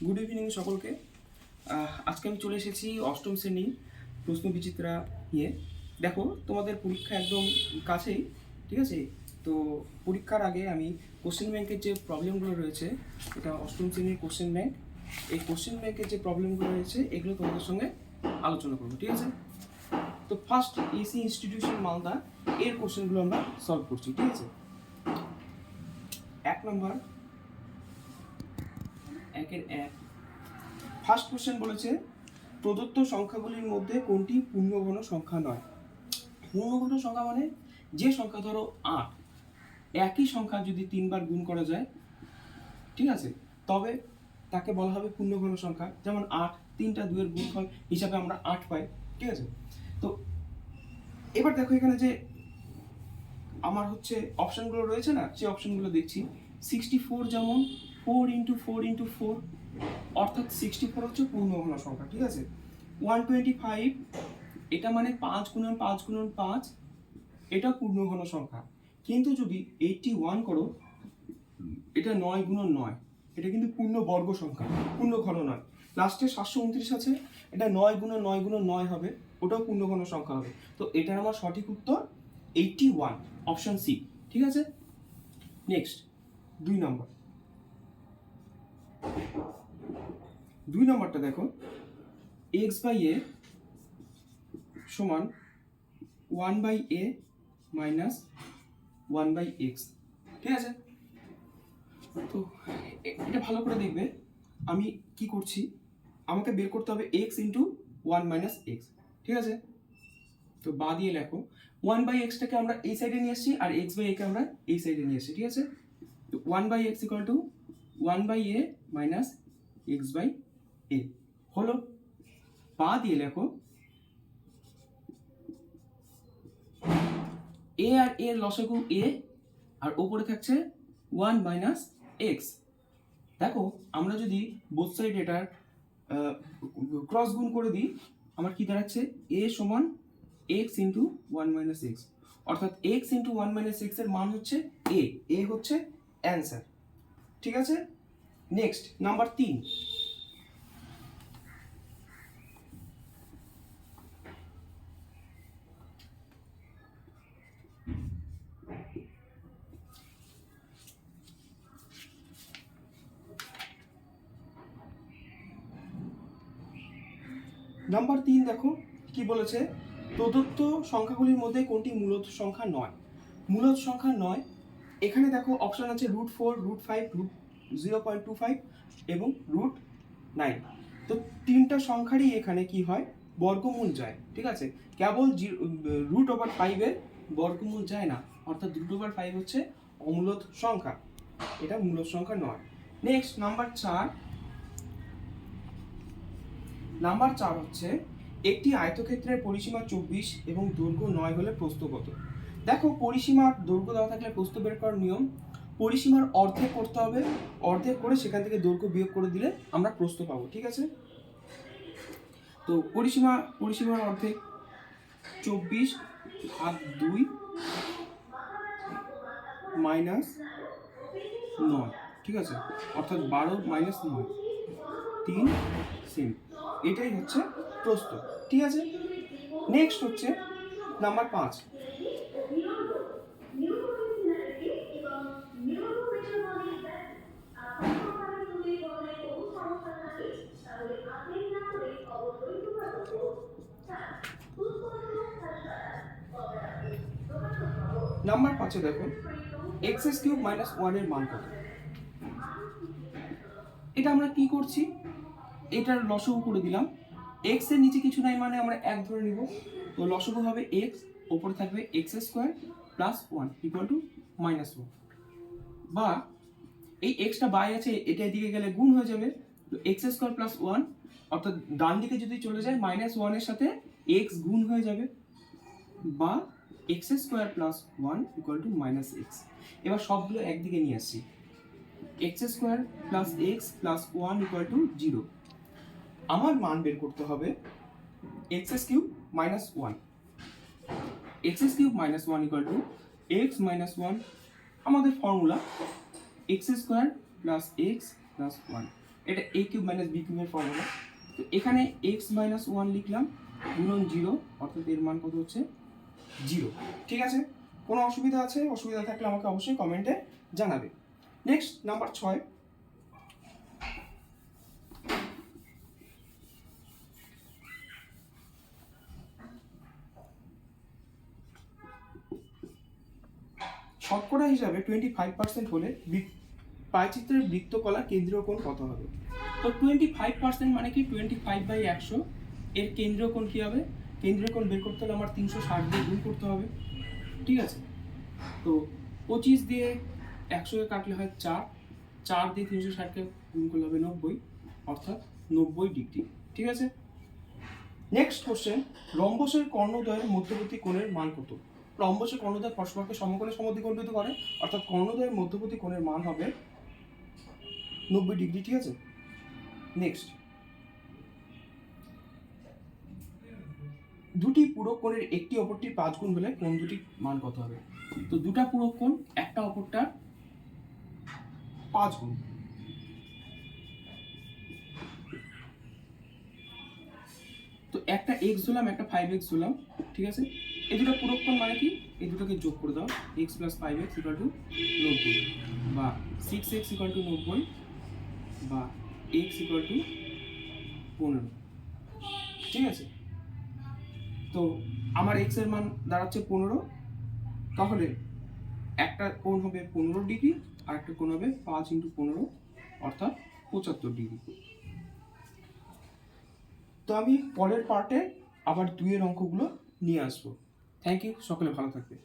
Good evening সকলকে। আজকে আমি চলে এসেছি অষ্টম শ্রেণী প্রশ্ন বিচিত্রা নিয়ে। দেখো, তোমাদের পরীক্ষা একদম কাছেই, ঠিক আছে? তো পরীক্ষার আগে আমি কোশ্চেন ব্যাংকের যে প্রবলেমগুলো রয়েছে, এটা অষ্টম শ্রেণীর কোশ্চেন ব্যাংক। এই কোশ্চেন ব্যাংকের যে প্রবলেমগুলো রয়েছে এগুলো তোমাদের সঙ্গে আলোচনা করবো, ঠিক আছে? তো ফার্স্ট এসি ইনস্টিটিউশন মালদা এর কোশ্চেনগুলো আমরা সলভ করছি, ঠিক আছে? 1 নম্বর, 1-1 ফার্স্ট কোশ্চেন বলেছে প্রদত্ত সংখ্যাগুলির মধ্যে কোনটি পূর্ণঘন সংখ্যা নয়। পূর্ণঘন সংখ্যা মানে যে সংখ্যা ধরো 8, একই সংখ্যা যদি 3বার গুণ করা যায়, ঠিক আছে, তবে তাকে বলা হবে পূর্ণঘন সংখ্যা। যেমন 8, 3টা 2-এর গুণফল হিসাবে আমরা 8 পাই, ঠিক আছে? তো এবার দেখো এখানে যে আমার হচ্ছে অপশনগুলো রয়েছে না, সেই অপশনগুলো দেখছি। 64 যেমন 4 × 4 × 4, অর্থাৎ 64 হচ্ছে পূর্ণঘন সংখ্যা, ঠিক আছে? 125 এটা মানে 5 × 5 × 5, এটা পূর্ণঘন সংখ্যা। কিন্তু যদি 81 করো, এটা 9 × 9, এটা কিন্তু পূর্ণবর্গ সংখ্যা, পূর্ণঘন নয়। লাস্টে 729 আছে, এটা 9 × 9 × 9 হবে, ওটাও পূর্ণঘন সংখ্যা হবে। তো এটার আমার সঠিক উত্তর 81, অপশন সি, ঠিক আছে? নেক্সট 2 নম্বর। 2 নম্বরটা দেখো, x/a সমান 1/a মাইনাস 1/x, ঠিক আছে? তো এটা ভালো করে দেখবে, আমি কি করছি, আমাকে বের করতে হবে x × 1 - x, ঠিক আছে? তো বা দিয়ে লেখো 1/x-টাকে আমরা এই সাইডে নিয়ে আসছি আর x/a-কে আমরা এই সাইডে নিয়ে আসছি, ঠিক আছে? তো 1/x = 1/a মাইনাস x/a হলো। বা দিয়ে লেখো a আর a এর লসাগু a, আর ওপরে থাকছে 1 - x। দেখো আমরা যদি বোথ সাইড এটার ক্রস গুণ করে দিই, আমার কি দাঁড়াচ্ছে a সমান x × 1 - x, অর্থাৎ x × 1 - x এর মান হচ্ছে a হচ্ছে অ্যান্সার, ঠিক আছে? Next number 3। নাম্বার 3 দেখো কি বলেছে, প্রদত্ত সংখ্যাগুলির মধ্যে কোনটি মূলত সংখ্যা নয়। মূলত সংখ্যা নয়, এখানে দেখো অপশন আছে √4, √5, √0.25 এবং √9। তো 3টা সংখ্যারই এখানে কি হয়, বর্গমূল যায়, ঠিক আছে? কেবল √5 এর বর্গমূল যায় না, অর্থাৎ √5 হচ্ছে অমূলত সংখ্যা, এটা মূলত সংখ্যা নয়। Next number 4। নাম্বার 4 হচ্ছে একটি আয়তক্ষেত্রের পরিসীমা 24 এবং দৈর্ঘ্য 9 হলে প্রস্থ কত। দেখো পরিসীমার দৈর্ঘ্য দেওয়া থাকলে প্রস্থ বের করার নিয়ম, পরিসীমার অর্ধেক করতে হবে, অর্ধেক করে সেখান থেকে দৈর্ঘ্য বিয়োগ করে দিলে আমরা প্রস্থ পাবো, ঠিক আছে? তো পরিসীমার অর্ধেক 24/2 মাইনাস 9, ঠিক আছে? অর্থাৎ 12 - 9, 3 সেম, এটাই হচ্ছে প্রস্থ, ঠিক আছে? নেক্সট হচ্ছে নাম্বার 5। নাম্বার 5-এ দেখো x³ - 1 এর মান কত। এটা আমরা কি করছি, এটার লসাগু করে দিলাম। x এর নিচে কিছু নাই মানে আমরা 1 ধরে নিব। তো লসাগু হবে x, উপরে থাকবে x² + 1 = -1। বা এই x টা বাই আছে, এটা এদিকে গেলে গুণ হয়ে যাবে। তো x² + 1, অর্থাৎ ডান দিকে যদি চলে যায় -1 এর সাথে x গুণ হয়ে যাবে, বা x² + 1 = -x। এবার সবগুলো একদিকে নিয়ে আসছি, x² + x + 1 = 0। আমার মান বের করতে হবে x³ - 1, x³ - 1 = x - 1। আমাদের ফর্মুলা x² + x + 1, এটা a কিউব মাইনাস বি কিউবের ফর্মুলা। তো এখানে x মাইনাস 1 লিখলাম গুণন 0, অর্থাৎ এর মান কত হচ্ছে 0। ঠিক আছে, কোনো অসুবিধা আছে? অসুবিধা থাকলে আমাকে অবশ্যই কমেন্টে জানাবে। নেক্সট নাম্বার 6, শতকরা হিসাবে 25% হলে পাইচিত্রের বৃত্তকলার কেন্দ্রীয় কোণ কত হবে? তো 25% মানে কি 25/100, এর কেন্দ্রীয় কোণ কি হবে? কেন্দ্রীয় কোণ বের করতে হলে আমার 360 দিয়ে গুণ করতে হবে। ঠিক আছে, তো 25 দিয়ে 100 কাটলে হয় 4, 4 দিয়ে 360কে গুণ করলে হবে 90, অর্থাৎ 90 ডিগ্রি। ঠিক আছে, নেক্সট কোশ্চেন, রম্বসের কর্ণদ্বয়ের মধ্যবর্তী কোণের মান কত? রম্বসের কর্ণদ্বয় পরস্পরকে সমকোণে সমদ্বিখণ্ডিত করে, অর্থাৎ কর্ণদ্বয়ের মধ্যবর্তী কোণের মান হবে 90 ডিগ্রি। ঠিক আছে, নেক্সট, দুটি পূরক কোণের একটি অপরটির 5 গুণ হলে কোণ দুটির মান কত হবে? তো দুটা পূরক কোণ একটা অপরটার 5 গুণ। তো একটা x ধরলাম, একটা 5x ধরলাম। ঠিক আছে, এই দুটো পূরক কোণ মানে কি? এই দুটোকে যোগ করে দাও, x + 5x = 90, বা 6x = 90, বা x = 15। ঠিক আছে, তো আমার x এর মান দাঁড়াচ্ছে 15, তাহলে একটা কোণ হবে 15 ডিগ্রি আর একটা কোণ হবে 5 × 15, অর্থাৎ 75 ডিগ্রি। তো আমি পরের পার্টে আবার 2 এর অঙ্কগুলো নিয়ে আসবো। থ্যাংক ইউ, সকলে ভালো থাকবে।